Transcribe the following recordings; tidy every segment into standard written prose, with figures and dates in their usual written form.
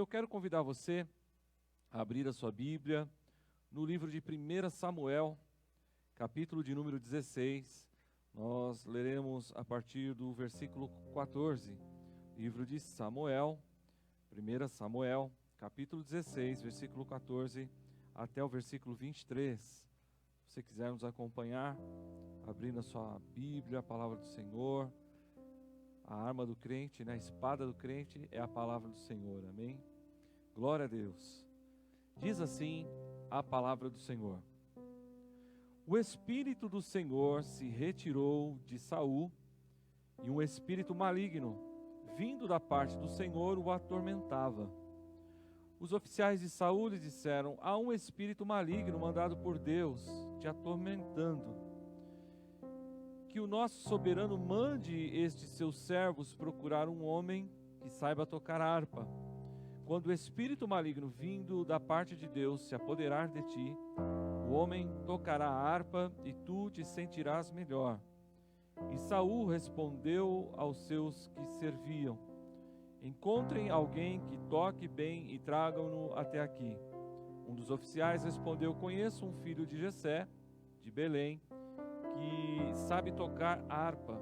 eu quero convidar você a abrir a sua Bíblia no livro de 1 Samuel, capítulo de número 16. Nós leremos a partir do versículo 14. Livro de Samuel, 1 Samuel, capítulo 16, versículo 14 até o versículo 23. Se você quiser nos acompanhar, abrindo a sua Bíblia, a palavra do Senhor. A arma do crente, a espada do crente é a palavra do Senhor, amém? Glória a Deus. Diz assim a palavra do Senhor: O Espírito do Senhor se retirou de Saul, e um espírito maligno, vindo da parte do Senhor, o atormentava. Os oficiais de Saul lhe disseram: há um espírito maligno mandado por Deus, te atormentando. Que o nosso soberano mande estes seus servos procurar um homem que saiba tocar harpa. Quando o espírito maligno vindo da parte de Deus se apoderar de ti, o homem tocará a harpa e tu te sentirás melhor. E Saul respondeu aos seus que serviam: encontrem alguém que toque bem e tragam-no até aqui. Um dos oficiais respondeu: conheço um filho de Jessé, de Belém, que sabe tocar harpa.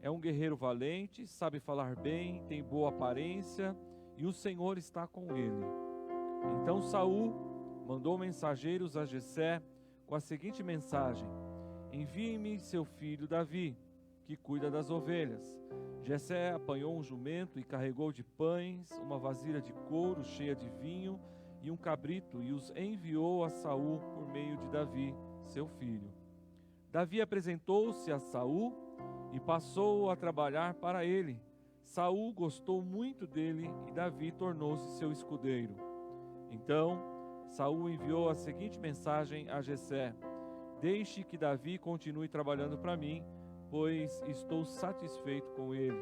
É um guerreiro valente, sabe falar bem, tem boa aparência, e o Senhor está com ele. Então Saul mandou mensageiros a Jessé com a seguinte mensagem: envie-me seu filho Davi, que cuida das ovelhas. Jessé apanhou um jumento e carregou de pães uma vasilha de couro cheia de vinho e um cabrito, e os enviou a Saul por meio de Davi, seu filho. Davi apresentou-se a Saul e passou a trabalhar para ele. Saul gostou muito dele e Davi tornou-se seu escudeiro. Então Saul enviou a seguinte mensagem a Jessé: deixe que Davi continue trabalhando para mim, pois estou satisfeito com ele.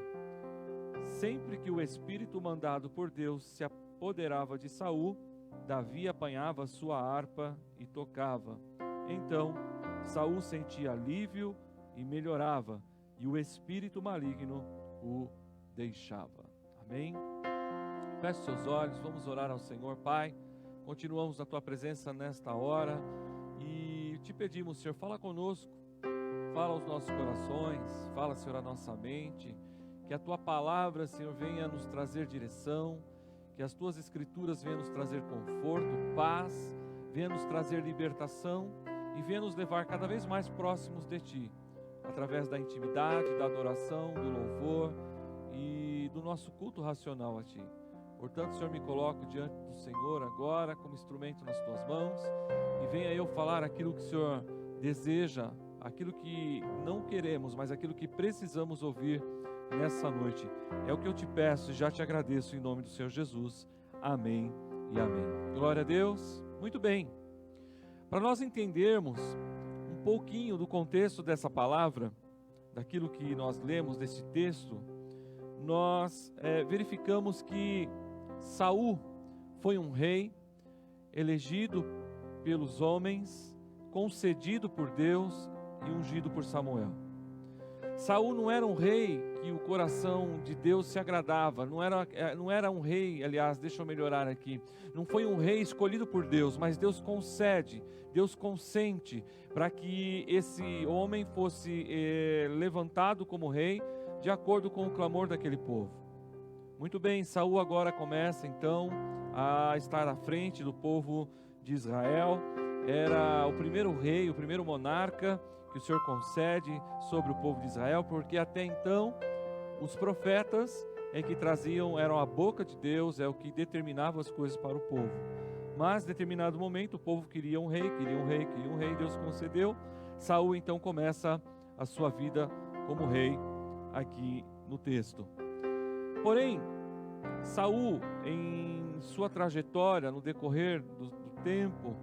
Sempre que o espírito mandado por Deus se apoderava de Saul, Davi apanhava sua harpa e tocava. Então Saul sentia alívio e melhorava, e o espírito maligno o deixava. Amém? Feche seus olhos, vamos orar ao Senhor. Pai, continuamos na Tua presença nesta hora e te pedimos, Senhor, fala conosco, fala aos nossos corações, fala, Senhor, à nossa mente, que a Tua palavra, Senhor, venha nos trazer direção, que as Tuas escrituras venham nos trazer conforto, paz, venha nos trazer libertação e venha nos levar cada vez mais próximos de Ti, através da intimidade, da adoração, do louvor e do nosso culto racional a Ti. Portanto, Senhor, me coloco diante do Senhor agora como instrumento nas Tuas mãos e venha eu falar aquilo que o Senhor deseja, aquilo que não queremos, mas aquilo que precisamos ouvir nessa noite. É o que eu te peço e já te agradeço em nome do Senhor Jesus. Amém e amém. Glória a Deus. Muito bem. Para nós entendermos um pouquinho do contexto dessa palavra, daquilo que nós lemos desse texto, nós verificamos que Saul foi um rei elegido pelos homens, concedido por Deus e ungido por Samuel. Saul não era um rei que o coração de Deus se agradava, não era um rei, aliás, deixa eu melhorar aqui, não foi um rei escolhido por Deus, mas Deus concede, Deus consente para que esse homem fosse levantado como rei, de acordo com o clamor daquele povo. Muito bem, Saul agora começa então a estar à frente do povo de Israel, era o primeiro rei, o primeiro monarca que o Senhor concede sobre o povo de Israel, porque até então os profetas eram a boca de Deus, é o que determinava as coisas para o povo. Mas em determinado momento o povo queria um rei, Deus concedeu. Saul então começa a sua vida como rei aqui no texto. Porém, Saul, em sua trajetória, no decorrer do tempo,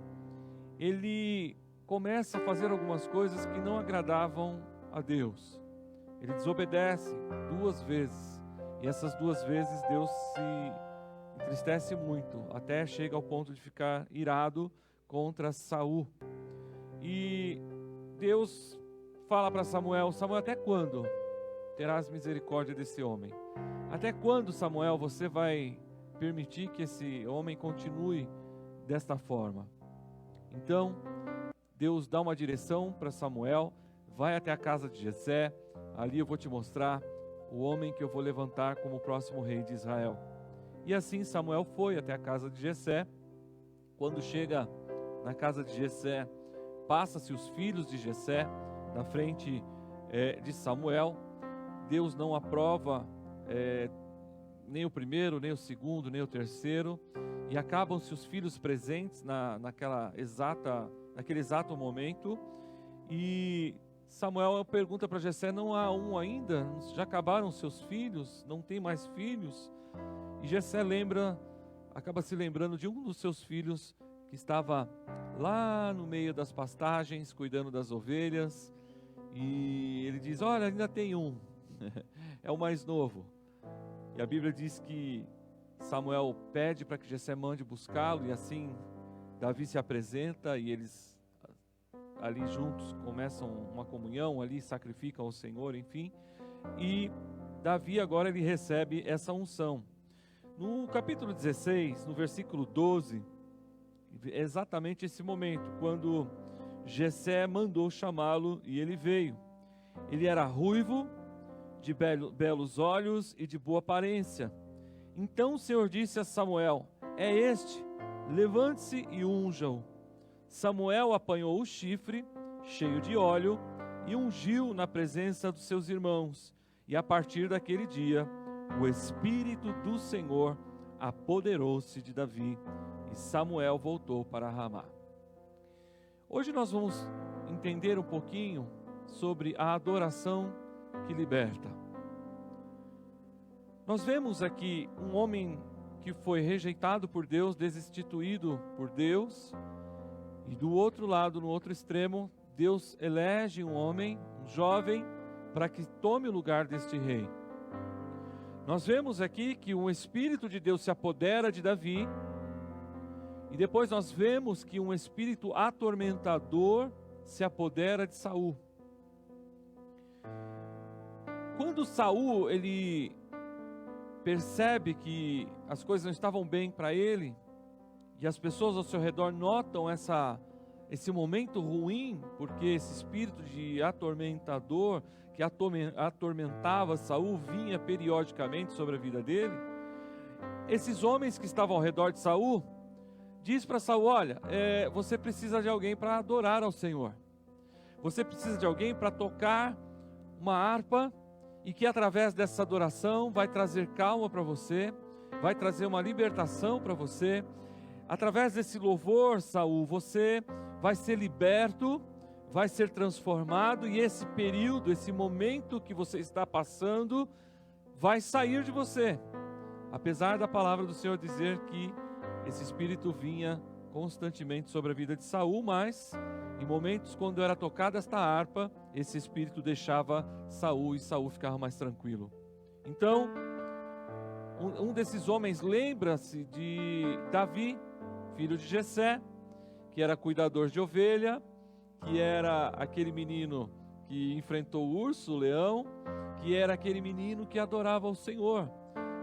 ele começa a fazer algumas coisas que não agradavam a Deus. Ele desobedece 2 vezes, e essas 2 vezes Deus se entristece muito, até chega ao ponto de ficar irado contra Saul. E Deus fala para Samuel: Samuel, até quando terás misericórdia desse homem? Até quando, Samuel, você vai permitir que esse homem continue desta forma. Então, Deus dá uma direção para Samuel, vai até a casa de Jessé, ali eu vou te mostrar o homem que eu vou levantar como o próximo rei de Israel. E assim Samuel foi até a casa de Jessé. Quando chega na casa de Jessé, passa-se os filhos de Jessé na frente de Samuel. Deus não aprova nem o primeiro, nem o segundo, nem o terceiro, e acabam-se os filhos presentes naquele exato momento. E Samuel pergunta para Jessé: não há um ainda? Já acabaram seus filhos? Não tem mais filhos? E Jessé acaba se lembrando de um dos seus filhos que estava lá no meio das pastagens, cuidando das ovelhas, e ele diz: olha, ainda tem um, é o mais novo. E a Bíblia diz que Samuel pede para que Jessé mande buscá-lo, e assim Davi se apresenta, e eles ali juntos começam uma comunhão, ali sacrificam ao Senhor, enfim. E Davi agora ele recebe essa unção. No capítulo 16, no versículo 12, é exatamente esse momento, quando Jessé mandou chamá-lo e ele veio. Ele era ruivo, de belos olhos e de boa aparência. Então o Senhor disse a Samuel: é este, levante-se e unja-o. Samuel apanhou o chifre, cheio de óleo, e ungiu na presença dos seus irmãos. E a partir daquele dia, o Espírito do Senhor apoderou-se de Davi, e Samuel voltou para Ramá. Hoje nós vamos entender um pouquinho sobre a adoração que liberta. Nós vemos aqui um homem que foi rejeitado por Deus, destituído por Deus, e do outro lado, no outro extremo, Deus elege um homem, um jovem, para que tome o lugar deste rei. Nós vemos aqui que um Espírito de Deus se apodera de Davi, e depois nós vemos que um espírito atormentador se apodera de Saul. Quando Saul ele percebe que as coisas não estavam bem para ele, e as pessoas ao seu redor notam esse momento ruim, porque esse espírito de atormentador que atormentava Saul vinha periodicamente sobre a vida dele, esses homens que estavam ao redor de Saul diz para Saul: olha, você precisa de alguém para adorar ao Senhor, você precisa de alguém para tocar uma harpa, e que através dessa adoração vai trazer calma para você, vai trazer uma libertação para você. Através desse louvor, Saul, você vai ser liberto, vai ser transformado, e esse período, esse momento que você está passando, vai sair de você. Apesar da palavra do Senhor dizer que esse espírito vinha constantemente sobre a vida de Saul, mas em momentos quando era tocada esta harpa, esse espírito deixava Saul e Saul ficava mais tranquilo. Então, um desses homens lembra-se de Davi, filho de Jessé, que era cuidador de ovelha, que era aquele menino que enfrentou o urso, o leão, que era aquele menino que adorava ao Senhor,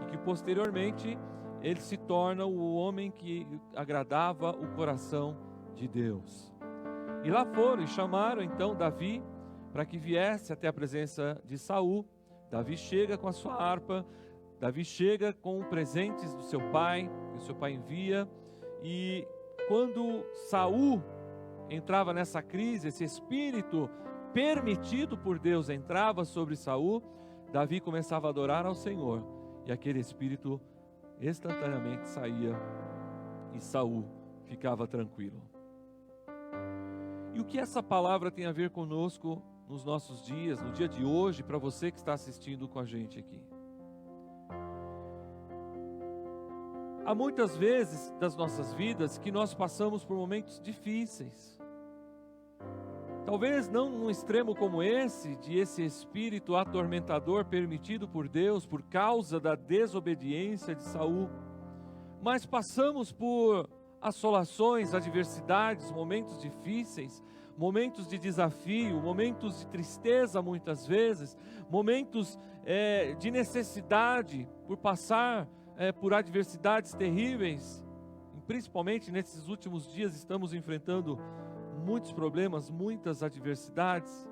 e que posteriormente ele se torna o homem que agradava o coração de Deus. E lá foram e chamaram então Davi para que viesse até a presença de Saul. Davi chega com a sua harpa, Davi chega com presentes do seu pai, que o seu pai envia, e quando Saul entrava nessa crise, esse espírito permitido por Deus entrava sobre Saul, Davi começava a adorar ao Senhor, e aquele espírito instantaneamente saía e Saul ficava tranquilo. E o que essa palavra tem a ver conosco nos nossos dias, no dia de hoje, para você que está assistindo com a gente aqui? Há muitas vezes das nossas vidas que nós passamos por momentos difíceis. Talvez não num extremo como esse, de esse espírito atormentador permitido por Deus por causa da desobediência de Saul, mas passamos por assolações, adversidades, momentos difíceis, momentos de desafio, momentos de tristeza muitas vezes, momentos de necessidade por passar por adversidades terríveis, principalmente nesses últimos dias estamos enfrentando muitos problemas, muitas adversidades.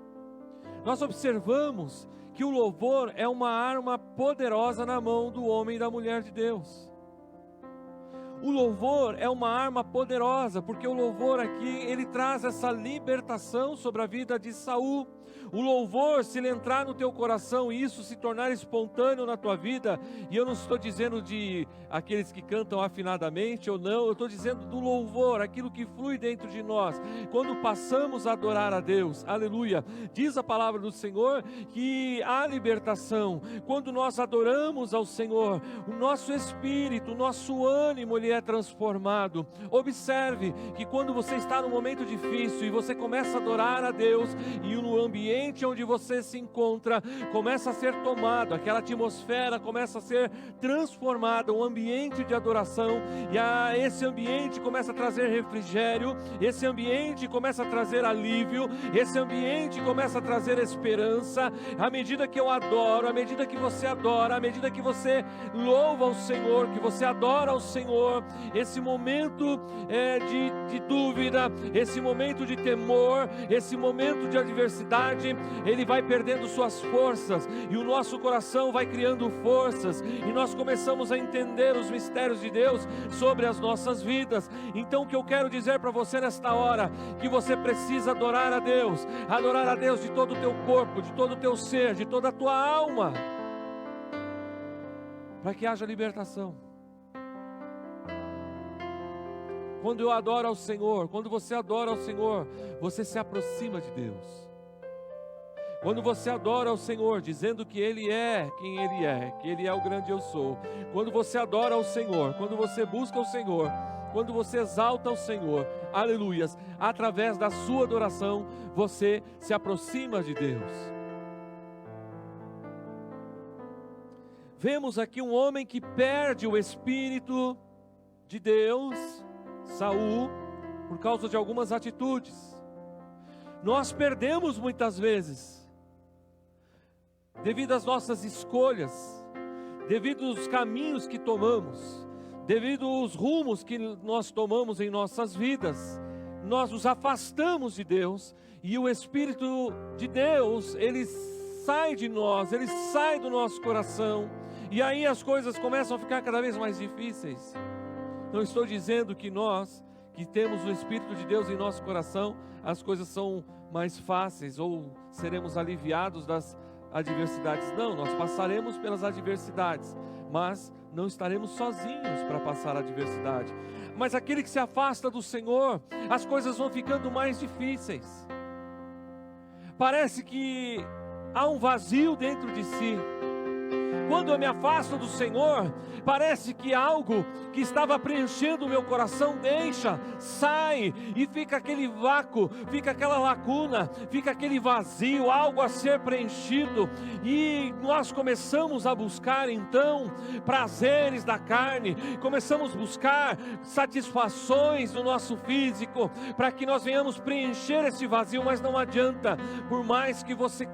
Nós observamos que o louvor é uma arma poderosa na mão do homem e da mulher de Deus. O louvor é uma arma poderosa, porque o louvor aqui, ele traz essa libertação sobre a vida de Saul. O louvor, se ele entrar no teu coração e isso se tornar espontâneo na tua vida, e eu não estou dizendo de aqueles que cantam afinadamente ou não, eu estou dizendo do louvor, aquilo que flui dentro de nós, quando passamos a adorar a Deus, aleluia. Diz a palavra do Senhor que há libertação, quando nós adoramos ao Senhor, o nosso espírito, o nosso ânimo, ele é transformado. Observe que quando você está num momento difícil e você começa a adorar a Deus, e no ambiente onde você se encontra começa a ser tomado, aquela atmosfera começa a ser transformada, um ambiente de adoração, e esse ambiente começa a trazer refrigério, esse ambiente começa a trazer alívio, esse ambiente começa a trazer esperança. À medida que eu adoro, à medida que você adora, à medida que você louva ao Senhor, que você adora ao Senhor, esse momento de dúvida, esse momento de temor, esse momento de adversidade, ele vai perdendo suas forças, e o nosso coração vai criando forças, e nós começamos a entender os mistérios de Deus sobre as nossas vidas. Então o que eu quero dizer para você nesta hora, que você precisa adorar a Deus de todo o teu corpo, de todo o teu ser, de toda a tua alma, para que haja libertação. Quando eu adoro ao Senhor, quando você adora ao Senhor, você se aproxima de Deus. Quando você adora ao Senhor, dizendo que Ele é quem Ele é, que Ele é o grande eu sou. Quando você adora ao Senhor, quando você busca o Senhor, quando você exalta o Senhor, aleluias, através da sua adoração, você se aproxima de Deus. Vemos aqui um homem que perde o Espírito de Deus, Saul, por causa de algumas atitudes. Nós perdemos muitas vezes, devido às nossas escolhas, devido aos caminhos que tomamos, devido aos rumos que nós tomamos em nossas vidas, nós nos afastamos de Deus, e o Espírito de Deus, ele sai de nós, ele sai do nosso coração, e aí as coisas começam a ficar cada vez mais difíceis. Não estou dizendo que nós, que temos o Espírito de Deus em nosso coração, as coisas são mais fáceis, ou seremos aliviados das adversidades. Não, nós passaremos pelas adversidades, mas não estaremos sozinhos para passar a adversidade. Mas aquele que se afasta do Senhor, as coisas vão ficando mais difíceis. Parece que há um vazio dentro de si. Quando eu me afasto do Senhor, parece que algo que estava preenchendo o meu coração sai, e fica aquele vácuo, fica aquela lacuna, fica aquele vazio, algo a ser preenchido, e nós começamos a buscar então prazeres da carne, começamos a buscar satisfações no nosso físico, para que nós venhamos preencher esse vazio, mas não adianta, por mais que você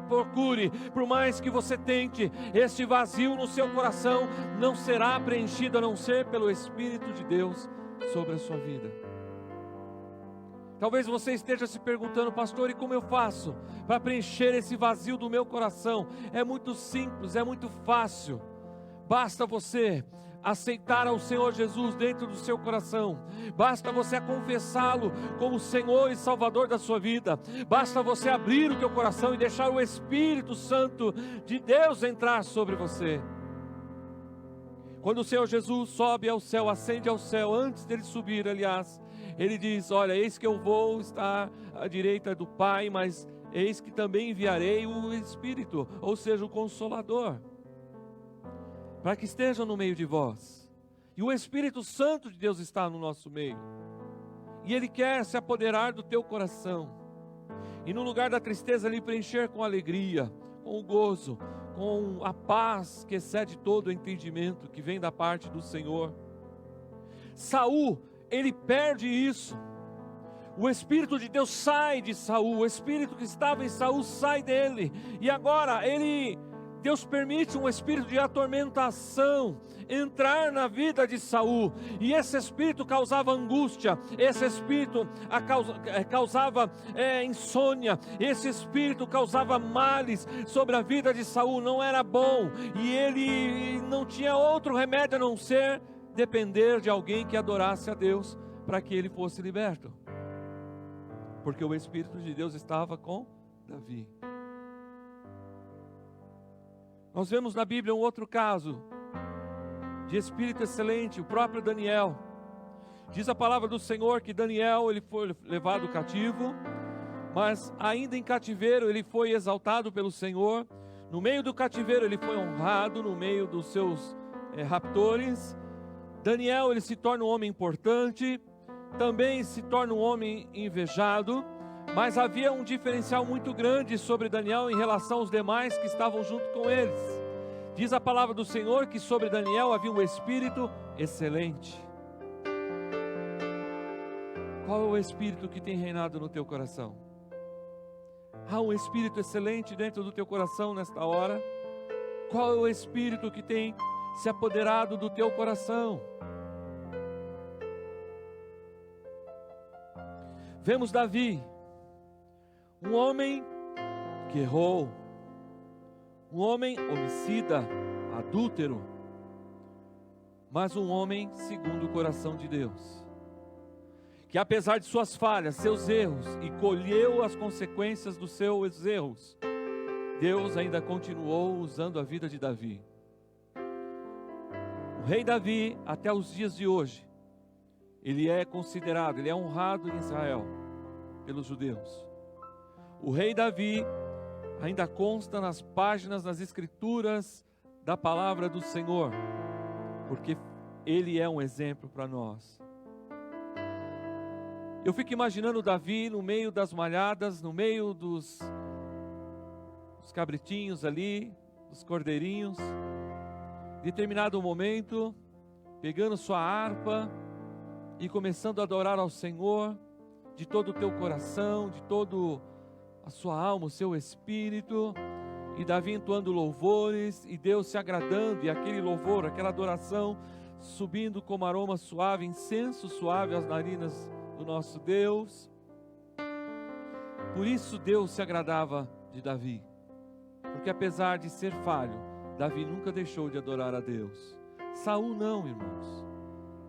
procure, por mais que você tente, este vazio no seu coração não será preenchido a não ser pelo Espírito de Deus sobre a sua vida. Talvez você esteja se perguntando: pastor, e como eu faço para preencher esse vazio do meu coração? É muito simples, é muito fácil. Basta você aceitar ao Senhor Jesus dentro do seu coração, basta você confessá-lo como Senhor e Salvador da sua vida, basta você abrir o teu coração e deixar o Espírito Santo de Deus entrar sobre você. Quando o Senhor Jesus sobe ao céu, ascende ao céu, antes dele subir, aliás, ele diz: olha, eis que eu vou estar à direita do Pai, mas eis que também enviarei o Espírito, ou seja, o Consolador, para que esteja no meio de vós. E o Espírito Santo de Deus está no nosso meio, e Ele quer se apoderar do teu coração, e no lugar da tristeza lhe preencher com alegria, com o gozo, com a paz que excede todo o entendimento, que vem da parte do Senhor. Saul, ele perde isso. O Espírito de Deus sai de Saul, o Espírito que estava em Saul sai dele, e agora ele Deus permite um espírito de atormentação entrar na vida de Saul, e esse espírito causava angústia, esse espírito causava insônia, esse espírito causava males sobre a vida de Saul, não era bom, e ele não tinha outro remédio a não ser depender de alguém que adorasse a Deus, para que ele fosse liberto, porque o Espírito de Deus estava com Davi. Nós vemos na Bíblia um outro caso, de espírito excelente, o próprio Daniel. Diz a palavra do Senhor que Daniel, ele foi levado cativo, mas ainda em cativeiro ele foi exaltado pelo Senhor. No meio do cativeiro ele foi honrado, no meio dos seus raptores. Daniel, ele se torna um homem importante, também se torna um homem invejado, mas havia um diferencial muito grande sobre Daniel em relação aos demais que estavam junto com eles. Diz a palavra do Senhor que sobre Daniel havia um espírito excelente. Qual é o espírito que tem reinado no teu coração? Há um espírito excelente dentro do teu coração nesta hora? Qual é o espírito que tem se apoderado do teu coração? Vemos Davi, um homem que errou, um homem homicida, adúltero, mas um homem segundo o coração de Deus, que apesar de suas falhas, seus erros, e colheu as consequências dos seus erros, Deus ainda continuou usando a vida de Davi. O rei Davi, até os dias de hoje, ele é considerado, ele é honrado em Israel pelos judeus. O rei Davi ainda consta nas páginas das escrituras da palavra do Senhor, porque ele é um exemplo para nós. Eu fico imaginando Davi no meio das malhadas, no meio dos cabritinhos ali, dos cordeirinhos, em determinado momento, pegando sua harpa e começando a adorar ao Senhor de todo o teu coração, de todo a sua alma, o seu espírito, e Davi entoando louvores, e Deus se agradando, e aquele louvor, aquela adoração, subindo como aroma suave, incenso suave às narinas do nosso Deus. Por isso Deus se agradava de Davi, porque apesar de ser falho, Davi nunca deixou de adorar a Deus. Saul não, irmãos.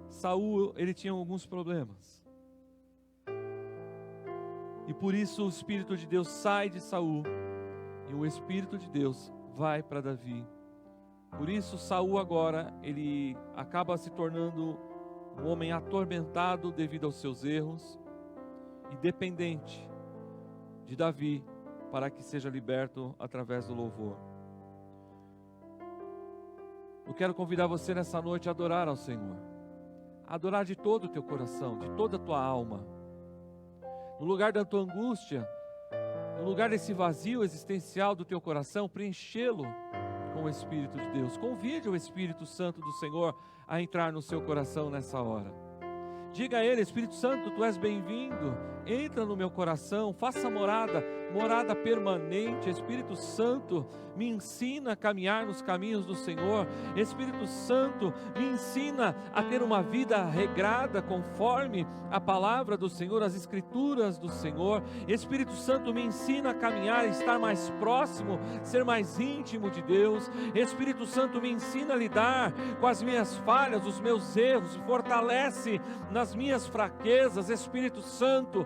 Saul, ele tinha alguns problemas. E por isso o Espírito de Deus sai de Saul e o Espírito de Deus vai para Davi. Por isso Saul agora, ele acaba se tornando um homem atormentado devido aos seus erros e dependente de Davi para que seja liberto através do louvor. Eu quero convidar você nessa noite a adorar ao Senhor, a adorar de todo o teu coração, de toda a tua alma. No lugar da tua angústia, no lugar desse vazio existencial do teu coração, preenchê-lo com o Espírito de Deus. Convide o Espírito Santo do Senhor a entrar no seu coração nessa hora. Diga a Ele: Espírito Santo, Tu és bem-vindo, entra no meu coração, faça morada permanente. Espírito Santo, me ensina a caminhar nos caminhos do Senhor. Espírito Santo, me ensina a ter uma vida regrada conforme a palavra do Senhor, as escrituras do Senhor. Espírito Santo, me ensina a caminhar, estar mais próximo, ser mais íntimo de Deus. Espírito Santo, me ensina a lidar com as minhas falhas, os meus erros, fortalece nas minhas fraquezas. Espírito Santo,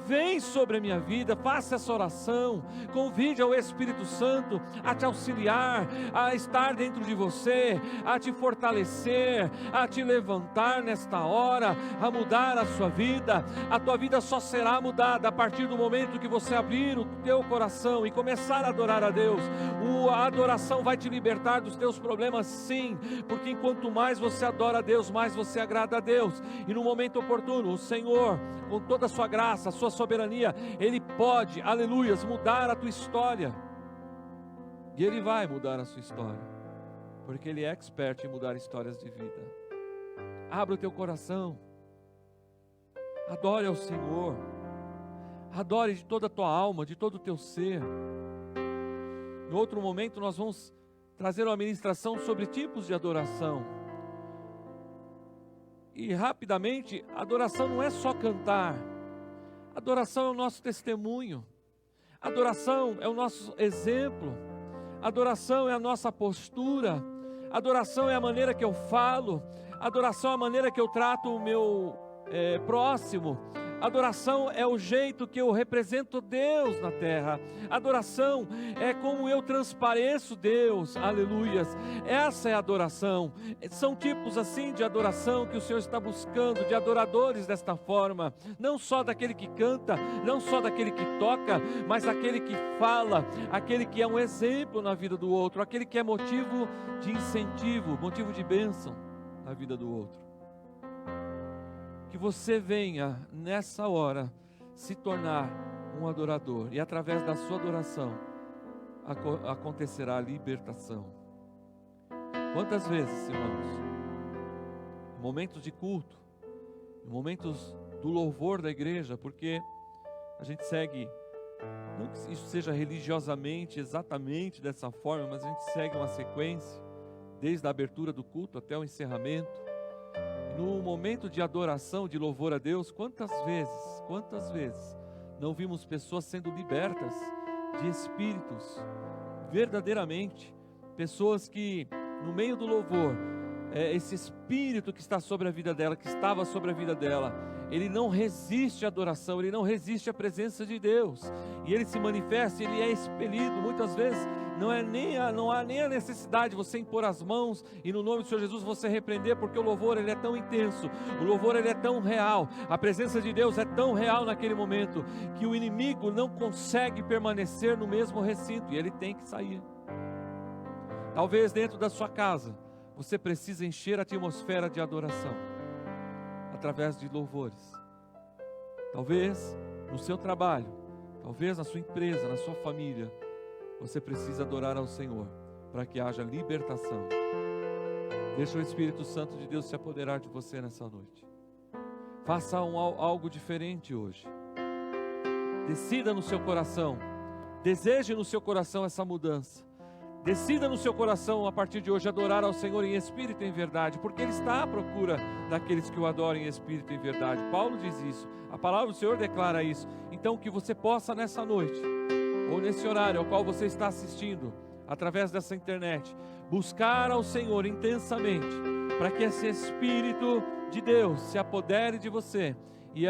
vem sobre a minha vida, faça essa oração, convide ao Espírito Santo a te auxiliar, a estar dentro de você, a te fortalecer, a te levantar nesta hora, a mudar a sua vida. A tua vida só será mudada a partir do momento que você abrir o teu coração e começar a adorar a Deus. A adoração vai te libertar dos teus problemas, sim, porque enquanto mais você adora a Deus, mais você agrada a Deus, e no momento oportuno, o Senhor, com toda a sua graça, a sua soberania, Ele pode, aleluias, mudar a tua história. E Ele vai mudar a sua história, porque Ele é expert em mudar histórias de vida. Abra o teu coração, adore ao Senhor, adore de toda a tua alma, de todo o teu ser. Em outro momento nós vamos trazer uma ministração sobre tipos de adoração. E rapidamente, adoração não é só cantar. Adoração é o nosso testemunho. Adoração é o nosso exemplo. Adoração é a nossa postura. Adoração é a maneira que eu falo. Adoração é a maneira que eu trato o meu próximo. Adoração é o jeito que eu represento Deus na terra. Adoração é como eu transpareço Deus, aleluias. Essa é a adoração. São tipos assim de adoração que o Senhor está buscando, de adoradores desta forma. Não só daquele que canta, não só daquele que toca, mas aquele que fala, aquele que é um exemplo na vida do outro, aquele que é motivo de incentivo, motivo de bênção na vida do outro. Que você venha nessa hora se tornar um adorador, e através da sua adoração acontecerá a libertação. Quantas vezes, irmãos, em momentos de culto, em momentos do louvor da igreja, porque a gente segue, não que isso seja religiosamente exatamente dessa forma, mas a gente segue uma sequência desde a abertura do culto até o encerramento. No momento de adoração, de louvor a Deus, quantas vezes não vimos pessoas sendo libertas de espíritos, verdadeiramente, pessoas que no meio do louvor, esse espírito que está sobre a vida dela, que estava sobre a vida dela, ele não resiste à adoração, ele não resiste à presença de Deus, e ele se manifesta, ele é expelido. Muitas vezes não há nem a necessidade de você impor as mãos e no nome do Senhor Jesus você repreender, porque o louvor ele é tão intenso, o louvor ele é tão real, a presença de Deus é tão real naquele momento, que o inimigo não consegue permanecer no mesmo recinto, e ele tem que sair. Talvez dentro da sua casa, você precisa encher a atmosfera de adoração, através de louvores. Talvez no seu trabalho, talvez na sua empresa, na sua família, você precisa adorar ao Senhor, para que haja libertação. Deixa o Espírito Santo de Deus se apoderar de você nessa noite. Faça algo diferente hoje. Decida no seu coração, deseje no seu coração essa mudança. Decida no seu coração a partir de hoje adorar ao Senhor em espírito e em verdade, porque Ele está à procura daqueles que o adorem em espírito e em verdade. Paulo diz isso, a palavra do Senhor declara isso. Então que você possa nessa noite, ou nesse horário ao qual você está assistindo, através dessa internet, buscar ao Senhor intensamente, para que esse Espírito de Deus se apodere de você. E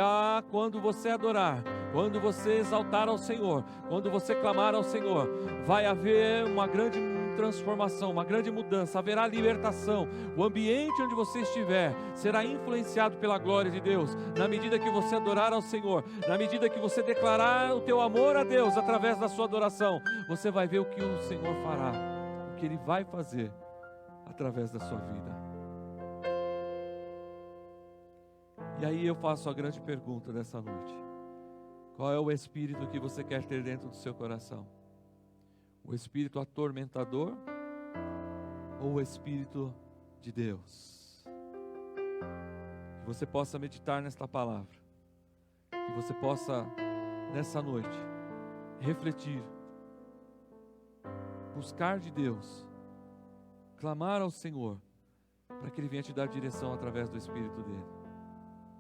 quando você adorar, quando você exaltar ao Senhor, quando você clamar ao Senhor, vai haver uma grande transformação, uma grande mudança, haverá libertação. O ambiente onde você estiver será influenciado pela glória de Deus, na medida que você adorar ao Senhor, na medida que você declarar o teu amor a Deus através da sua adoração, você vai ver o que o Senhor fará, o que Ele vai fazer através da sua vida. E aí eu faço a grande pergunta dessa noite: qual é o espírito que você quer ter dentro do seu coração? O espírito atormentador ou o espírito de Deus? Que você possa meditar nesta palavra, que você possa nessa noite refletir, buscar de Deus, clamar ao Senhor para que Ele venha te dar direção através do Espírito dEle.